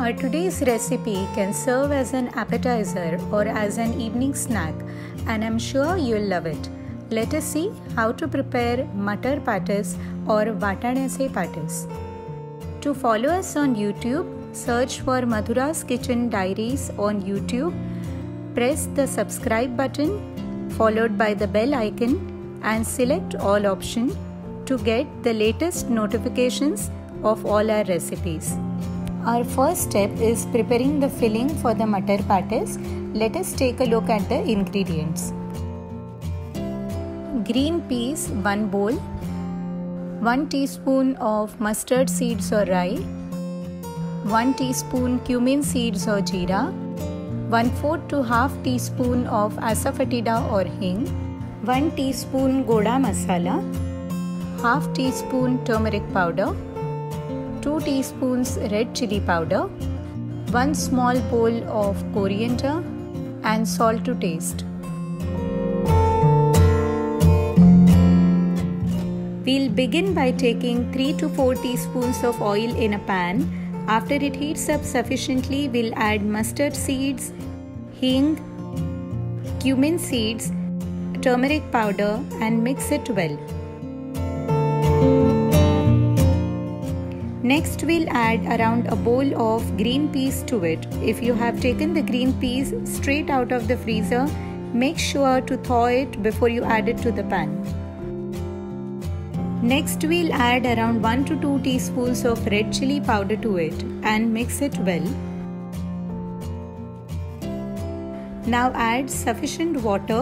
Our today's recipe can serve as an appetizer or as an evening snack, and I'm sure you'll love it. Let us see how to prepare matar patties or vatane se patties. To follow us on YouTube, search for Madhura's Kitchen Diaries on YouTube. Press the subscribe button followed by the bell icon and select all option to get the latest notifications of all our recipes. Our first step is preparing the filling for the matar patties. Let us take a look at the ingredients. Green peas 1 bowl, 1 teaspoon of mustard seeds or rye, 1 teaspoon cumin seeds or jeera, 1/4 to half teaspoon of asafoetida or hing, 1 teaspoon goda masala, half teaspoon turmeric powder, 2 teaspoons red chili powder, 1 small bowl of coriander and salt to taste. We'll begin by taking 3 to 4 teaspoons of oil in a pan. After it heats up sufficiently, we'll add mustard seeds, hing, cumin seeds, turmeric powder and mix it well. Next, we'll add around a bowl of green peas to it. If you have taken the green peas straight out of the freezer, make sure to thaw it before you add it to the pan. Next, we'll add around 1 to 2 teaspoons of red chili powder to it and mix it well. Now add sufficient water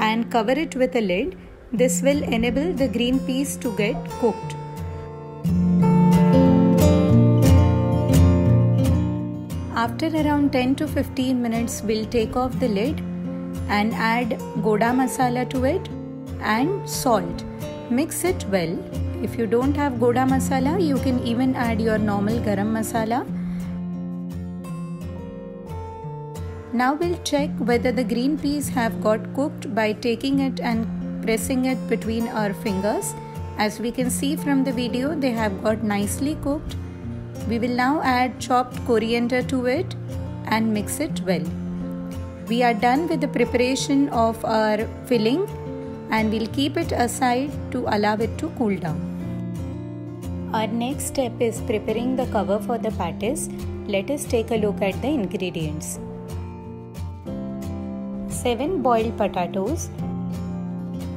and cover it with a lid. This will enable the green peas to get cooked. After around 10 to 15 minutes, we'll take off the lid and add goda masala to it and salt. Mix it well. If you don't have goda masala, you can even add your normal garam masala. Now we'll check whether the green peas have got cooked by taking it and pressing it between our fingers. As we can see from the video, they have got nicely cooked. We will now add chopped coriander to it and mix it well. We are done with the preparation of our filling and we'll keep it aside to allow it to cool down. Our next step is preparing the cover for the patties. Let us take a look at the ingredients. 7 boiled potatoes,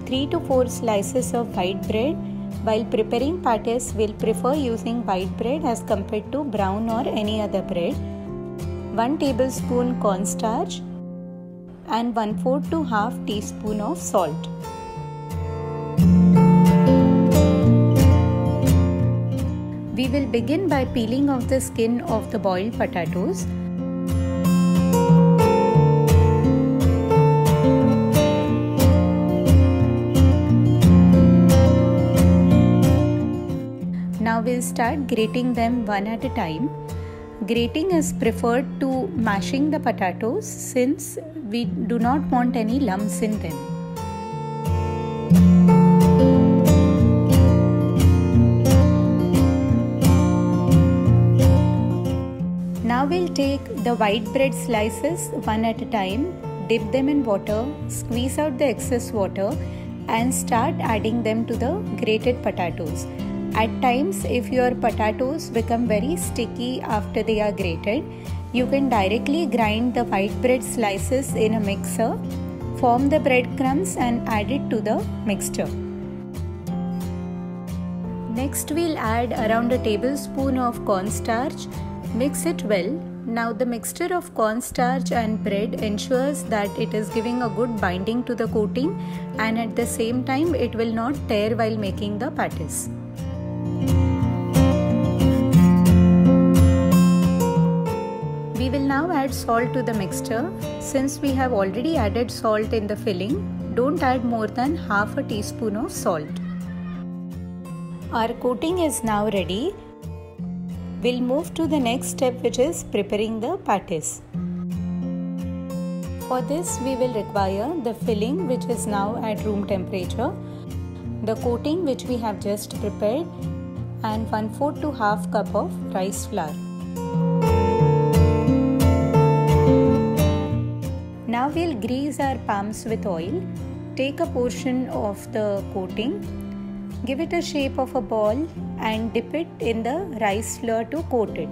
3 to 4 slices of white bread. While preparing patties, we'll prefer using white bread as compared to brown or any other bread. 1 tablespoon cornstarch and 1/4 to half teaspoon of salt. We will begin by peeling off the skin of the boiled potatoes. Now we'll start grating them one at a time. Grating is preferred to mashing the potatoes since we do not want any lumps in them. Now we'll take the white bread slices one at a time, dip them in water, squeeze out the excess water and start adding them to the grated potatoes. At times, if your potatoes become very sticky after they are grated, you can directly grind the white bread slices in a mixer, form the breadcrumbs and add it to the mixture. Next, we'll add around a tablespoon of cornstarch. Mix it well. Now the mixture of cornstarch and bread ensures that it is giving a good binding to the coating and at the same time it will not tear while making the patties. We will now add salt to the mixture. Since we have already added salt in the filling, don't add more than half a teaspoon of salt. Our coating is now ready. We'll move to the next step, which is preparing the patties. For this, we will require the filling, which is now at room temperature, the coating which we have just prepared, and 1/4 to half cup of rice flour. Now we'll grease our palms with oil. Take a portion of the coating, give it a shape of a ball and dip it in the rice flour to coat it.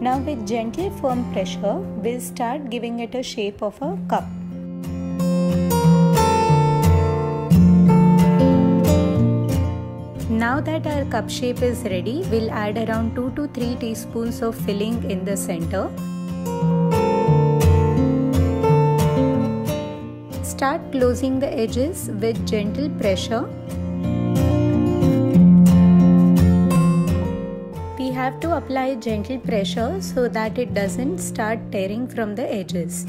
Now with gentle firm pressure, we'll start giving it a shape of a cup. Now that our cup shape is ready, we'll add around 2 to 3 teaspoons of filling in the center. Start closing the edges with gentle pressure. We have to apply gentle pressure so that it doesn't start tearing from the edges.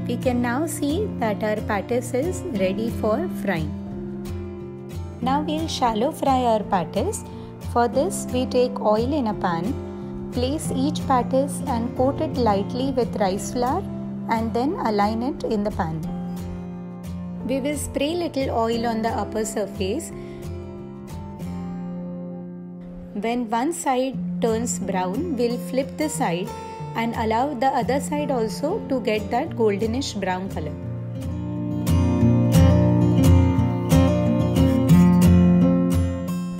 We can now see that our patties is ready for frying. Now we'll shallow fry our patties. For this we take oil in a pan, place each patties and coat it lightly with rice flour and then align it in the pan. We will spray little oil on the upper surface. When one side turns brown, we'll flip the side and allow the other side also to get that goldenish brown color.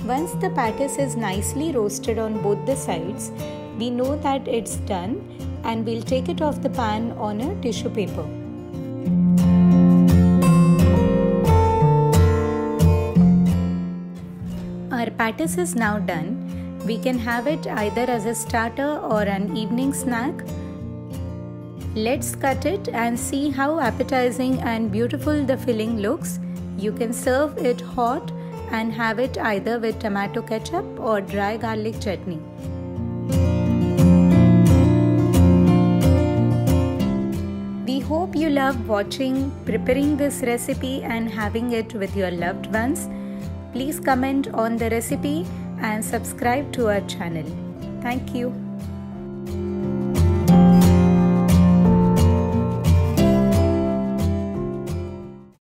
Once the patties is nicely roasted on both the sides, we know that it's done and we'll take it off the pan on a tissue paper. Our patties is now done. We can have it either as a starter or an evening snack. Let's cut it and see how appetizing and beautiful the filling looks. You can serve it hot and have it either with tomato ketchup or dry garlic chutney. We hope you love preparing this recipe and having it with your loved ones. Please comment on the recipe and subscribe to our channel. Thank you.